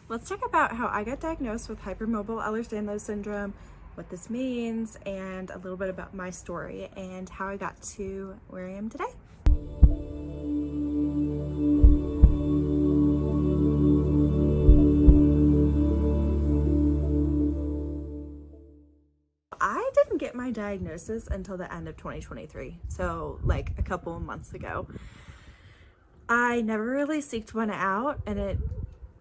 Let's talk about how I got diagnosed with hypermobile Ehlers-Danlos syndrome, what this means, and a little bit about my story and how I got to where I am today. I didn't get my diagnosis until the end of 2023, so like a couple of months ago. I never really seeked one out, and it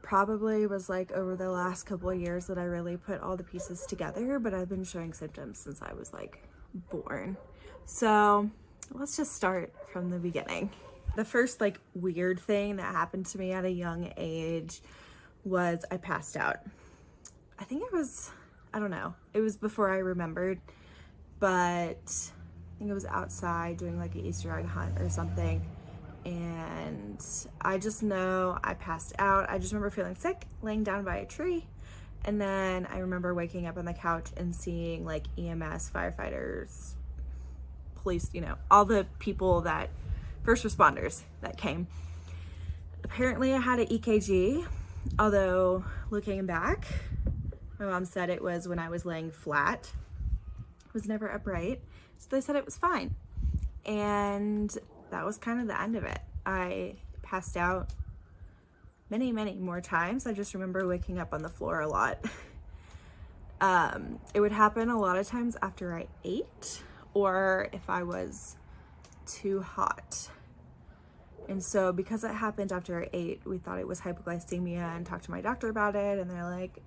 probably was like over the last couple of years that I really put all the pieces together, but I've been showing symptoms since I was like born. So let's just start from the beginning. The first like weird thing that happened to me at a young age was I passed out. I think it was, I don't know, it was before I remembered, but I think it was outside doing like an Easter egg hunt or something. And I just know I passed out. I just remember feeling sick, laying down by a tree. And then I remember waking up on the couch and seeing like EMS, firefighters, police, all the people that, first responders that came. Apparently I had an EKG, although looking back, my mom said it was when I was laying flat. It was never upright. So they said it was fine. And that was kind of the end of it. I passed out many more times. I just remember waking up on the floor a lot. It would happen a lot of times after I ate or if I was too hot. And so because it happened after I ate, we thought it was hypoglycemia and talked to my doctor about it, and they're like,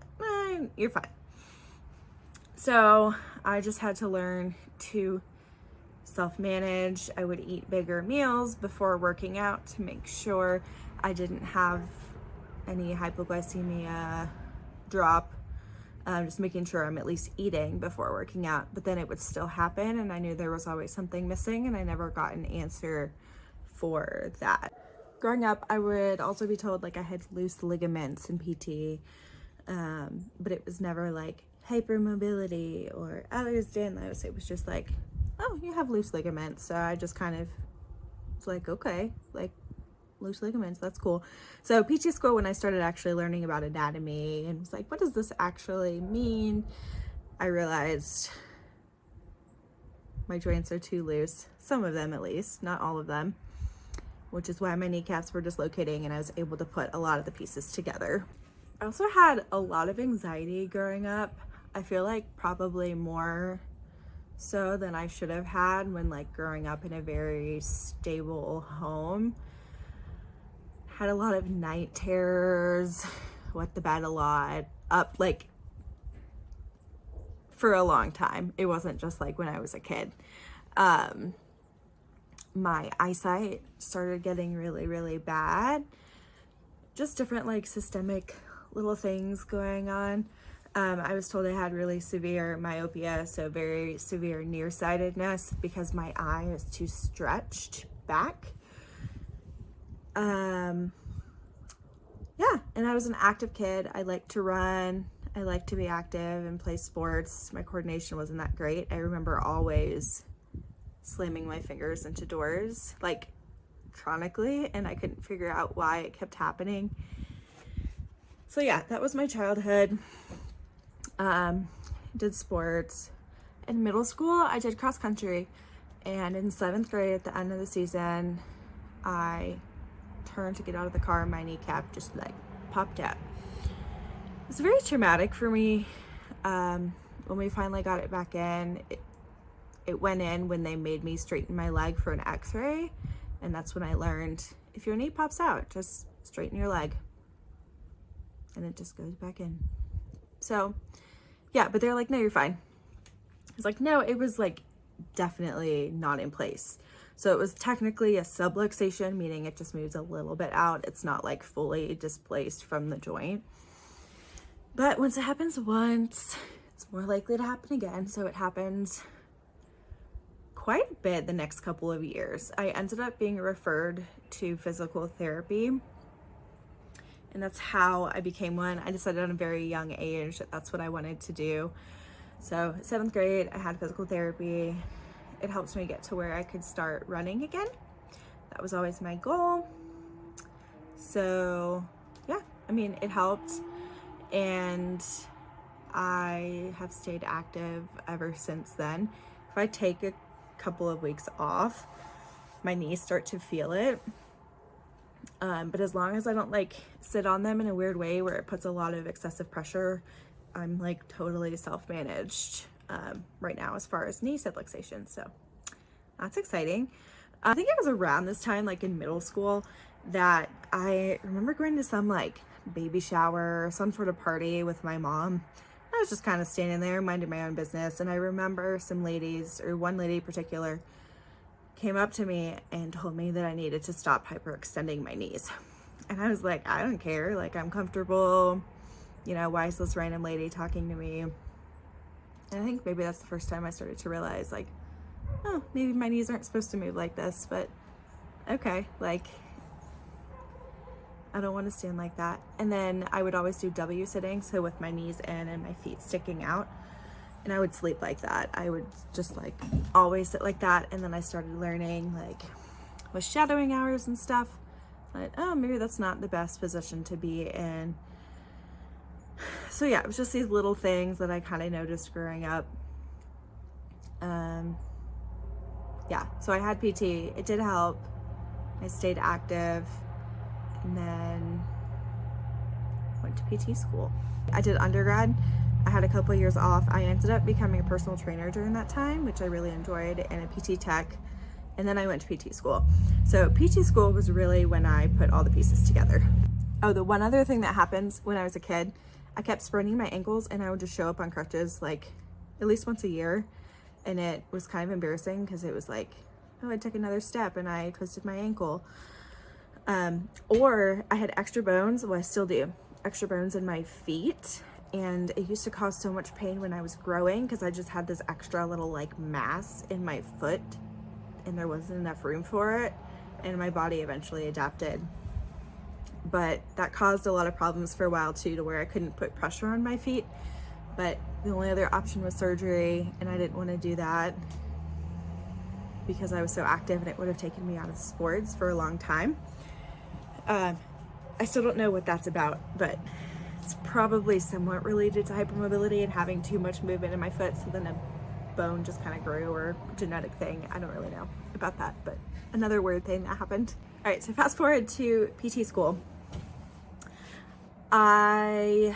you're fine. So I just had to learn to self-manage. I would eat bigger meals before working out to make sure I didn't have any hypoglycemia drop. Just making sure I'm at least eating before working out, but then it would still happen, and I knew there was always something missing, and I never got an answer for that. Growing up, I would also be told like I had loose ligaments in PT, but it was never like hypermobility or Ehlers-Danlos. It was just like, oh, you have loose ligaments. So I just kind of was like, okay, like loose ligaments, that's cool. So PT school, when I started actually learning about anatomy and was like, what does this actually mean? I realized my joints are too loose, some of them at least, not all of them, which is why my kneecaps were dislocating and I was able to put a lot of the pieces together. I also had a lot of anxiety growing up. I feel like probably more so than I should have had when like growing up in a very stable home. Had a lot of night terrors, wet the bed a lot, up like for a long time. It wasn't just like when I was a kid. My eyesight started getting really bad. Just different like systemic little things going on. I was told I had really severe myopia, so very severe nearsightedness because my eye is too stretched back. Yeah, and I was an active kid. I liked to run. I liked to be active and play sports. My coordination wasn't that great. I remember always slamming my fingers into doors, like chronically, and I couldn't figure out why it kept happening. So yeah, that was my childhood. Did sports. In middle school, I did cross country, and in 7th grade at the end of the season, I turned to get out of the car and my kneecap just like popped out. It was very traumatic for me. When we finally got it back in, it went in when they made me straighten my leg for an x-ray, and that's when I learned if your knee pops out, just straighten your leg and it just goes back in. So yeah, but they're like, no, you're fine. It's like, no, it was like definitely not in place. So it was technically a subluxation, meaning it just moves a little bit out. It's not like fully displaced from the joint. But once it happens once, it's more likely to happen again. So it happens quite a bit the next couple of years. I ended up being referred to physical therapy, and that's how I became one. I decided at a very young age that that's what I wanted to do. So 7th grade, I had physical therapy. It helped me get to where I could start running again. That was always my goal. So yeah, I mean, it helped. and I have stayed active ever since then. If I take a couple of weeks off, my knees start to feel it. But as long as I don't like sit on them in a weird way where it puts a lot of excessive pressure, I'm like totally self-managed right now as far as knee subluxation. So that's exciting. I think it was around this time, like in middle school, that I remember going to some like baby shower or some sort of party with my mom. I was just kind of standing there minding my own business, and I remember some ladies, or one lady in particular, came up to me and told me that I needed to stop hyperextending my knees. And I was like, I don't care, like I'm comfortable, you know, why is this random lady talking to me? And I think maybe that's the first time I started to realize, like, oh, maybe my knees aren't supposed to move like this, but okay, like I don't want to stand like that. And then I would always do W sitting, so with my knees in and my feet sticking out, and I would sleep like that. I would just like always sit like that. And then I started learning like with shadowing hours and stuff, but oh, maybe that's not the best position to be in. So yeah, it was just these little things that I kind of noticed growing up. Yeah, so I had PT, it did help. I stayed active, and then went to PT school. I did undergrad. I had a couple years off. I ended up becoming a personal trainer during that time, which I really enjoyed, and a PT tech. And then I went to PT school. So PT school was really when I put all the pieces together. Oh, the one other thing that happened when I was a kid, I kept spraining my ankles, and I would just show up on crutches like at least once a year. And it was kind of embarrassing because it was like, oh, I took another step and I twisted my ankle. Or I had extra bones, well, I still do, extra bones in my feet. And it used to cause so much pain when I was growing because I just had this extra little like mass in my foot and there wasn't enough room for it. And my body eventually adapted. But that caused a lot of problems for a while too, to where I couldn't put pressure on my feet. But the only other option was surgery, and I didn't want to do that because I was so active and it would have taken me out of sports for a long time. I still don't know what that's about, but it's probably somewhat related to hypermobility and having too much movement in my foot, so then a bone just kind of grew, or genetic thing. I don't really know about that, but another weird thing that happened. All right, so fast forward to PT school. I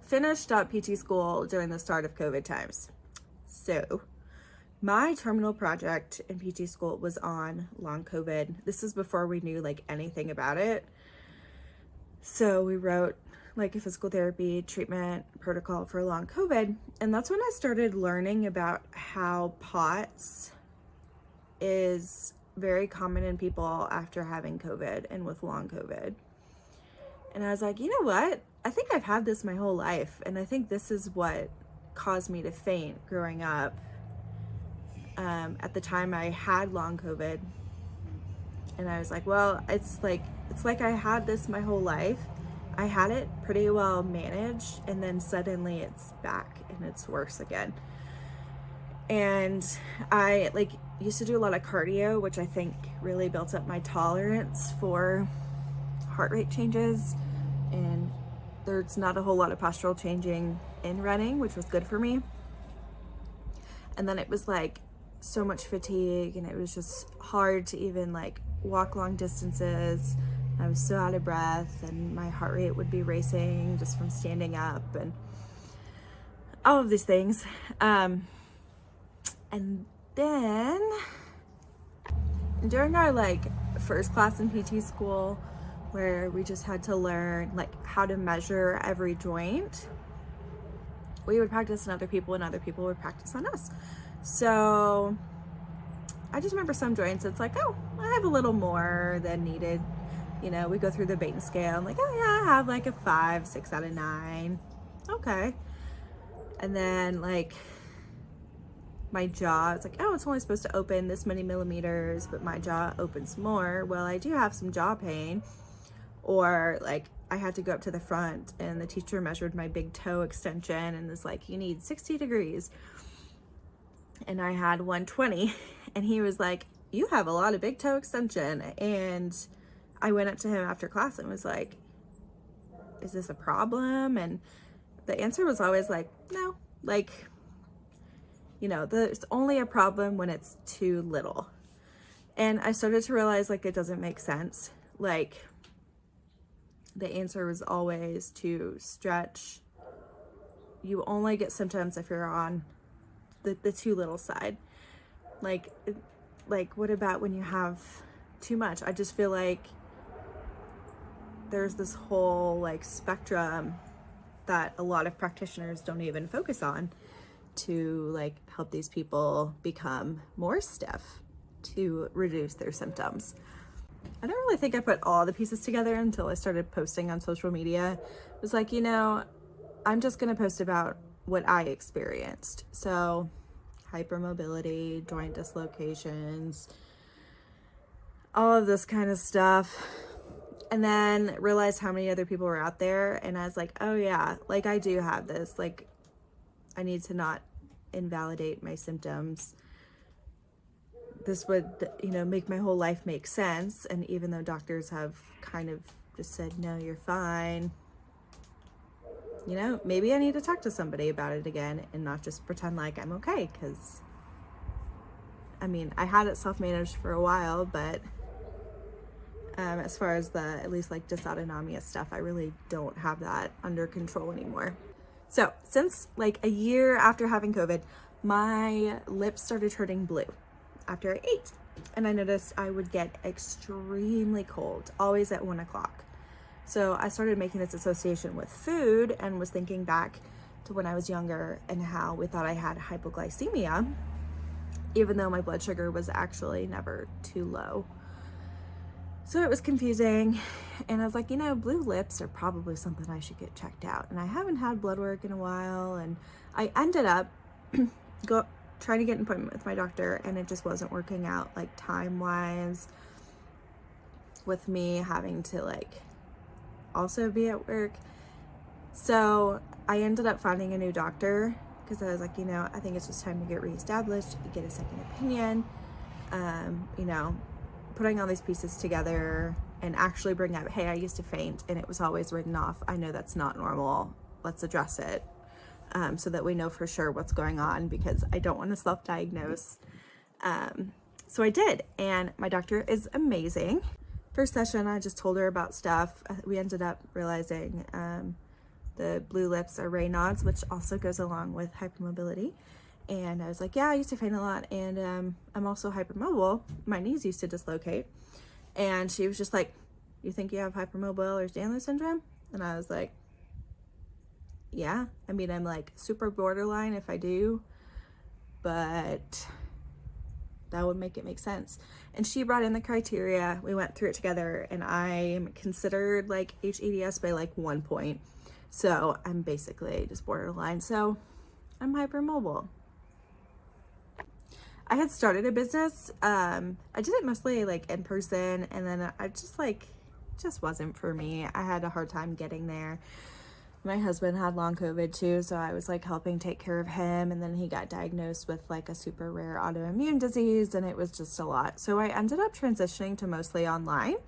finished up PT school during the start of COVID times. So my terminal project in PT school was on long COVID. This is before we knew like anything about it. So we wrote like a physical therapy treatment protocol for long COVID. And that's when I started learning about how POTS is very common in people after having COVID and with long COVID. And I was like, you know what? I think I've had this my whole life. And I think this is what caused me to faint growing up. At the time I had long COVID, and I was like, well, it's like I had this my whole life. I had it pretty well managed, and then suddenly it's back and it's worse again. And I like used to do a lot of cardio, which I think really built up my tolerance for heart rate changes, and there's not a whole lot of postural changing in running, which was good for me. And then it was like so much fatigue, and it was just hard to even like walk long distances. I was so out of breath, and my heart rate would be racing just from standing up, and all of these things. And then during our like first class in PT school, where we just had to learn like how to measure every joint, we would practice on other people and other people would practice on us. So I just remember some joints, it's like, oh, I have a little more than needed. You know, we go through the Baton scale. I'm like, oh yeah, I have like a 5, 6 out of 9. Okay. And then like my jaw, it's like, oh, it's only supposed to open this many millimeters, but my jaw opens more. Well, I do have some jaw pain. Or like I had to go up to the front, and the teacher measured my big toe extension and was like, you need 60 degrees. And I had 120, and he was like, you have a lot of big toe extension. And I went up to him after class and was like, is this a problem? And the answer was always like, no, like, you know, there's only a problem when it's too little. And I started to realize like it doesn't make sense. Like the answer was always to stretch. You only get symptoms if you're on the too little side. Like what about when you have too much? I just feel like there's this whole like spectrum that a lot of practitioners don't even focus on to like help these people become more stiff to reduce their symptoms. I don't really think I put all the pieces together until I started posting on social media. It was like, you know, I'm just going to post about what I experienced. So hypermobility, joint dislocations, all of this kind of stuff. And then realized how many other people were out there. And I was like, oh yeah, like I do have this. Like I need to not invalidate my symptoms. This would, you know, make my whole life make sense. And even though doctors have kind of just said, no, you're fine, you know, maybe I need to talk to somebody about it again and not just pretend like I'm okay. Because, I mean, I had it self-managed for a while, but as far as the, at least like dysautonomia stuff, I really don't have that under control anymore. So since like a year after having COVID, my lips started turning blue after I ate. And I noticed I would get extremely cold, always at 1 o'clock. So I started making this association with food and was thinking back to when I was younger and how we thought I had hypoglycemia, even though my blood sugar was actually never too low. So it was confusing. And I was like, you know, blue lips are probably something I should get checked out. And I haven't had blood work in a while. And I ended up trying to get an appointment with my doctor, and it just wasn't working out, like time-wise, with me having to like also be at work. So I ended up finding a new doctor because I was like, you know, I think it's just time to get reestablished, get a second opinion, you know, putting all these pieces together and actually bring up, hey, I used to faint and it was always written off. I know that's not normal. Let's address it. So that we know for sure what's going on, because I don't want to self-diagnose. So I did, and my doctor is amazing. First session, I just told her about stuff. We ended up realizing the blue lips are Raynaud's, which also goes along with hypermobility. And I was like, yeah, I used to faint a lot, and I'm also hypermobile. My knees used to dislocate. And she was just like, you think you have hypermobile or Danlos syndrome? And I was like, yeah, I mean, I'm like super borderline if I do, but that would make it make sense. And she brought in the criteria, we went through it together, and I'm considered like HEDS by like 1 point. So I'm basically just borderline. So I'm hypermobile. I had started a business. I did it mostly like in person, and then I just wasn't for me. I had a hard time getting there. My husband had long COVID too, so I was like helping take care of him, and then he got diagnosed with like a super rare autoimmune disease, and it was just a lot. So I ended up transitioning to mostly online,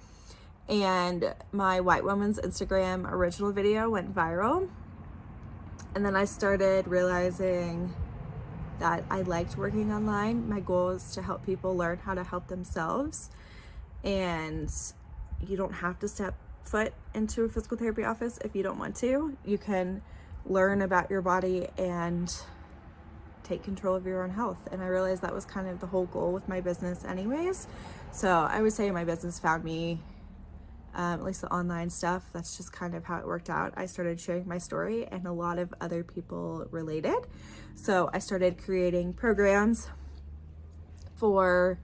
and my White Woman's Instagram original video went viral. And then I started realizing that I liked working online. My goal is to help people learn how to help themselves, and you don't have to step foot into a physical therapy office if you don't want to. You can learn about your body and take control of your own health. And I realized that was kind of the whole goal with my business anyways. So I would say my business found me, at least the online stuff. That's just kind of how it worked out. I started sharing my story, and a lot of other people related. So I started creating programs for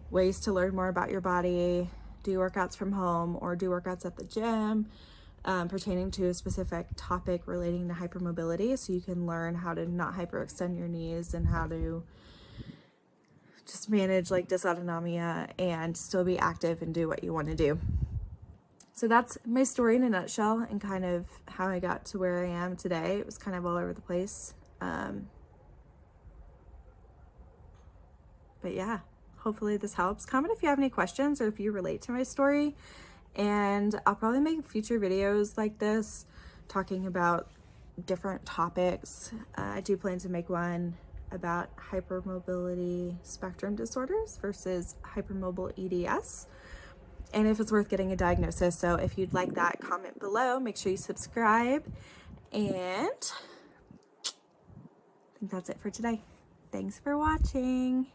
ways to learn more about your body, do workouts from home or do workouts at the gym, pertaining to a specific topic relating to hypermobility, so you can learn how to not hyperextend your knees and how to just manage like dysautonomia and still be active and do what you want to do. So that's my story in a nutshell, and kind of how I got to where I am today. It was kind of all over the place. But yeah, hopefully this helps. Comment if you have any questions or if you relate to my story. And I'll probably make future videos like this talking about different topics. I do plan to make one about hypermobility spectrum disorders versus hypermobile EDS, and if it's worth getting a diagnosis. So if you'd like that, comment below. Make sure you subscribe, and I think that's it for today. Thanks for watching.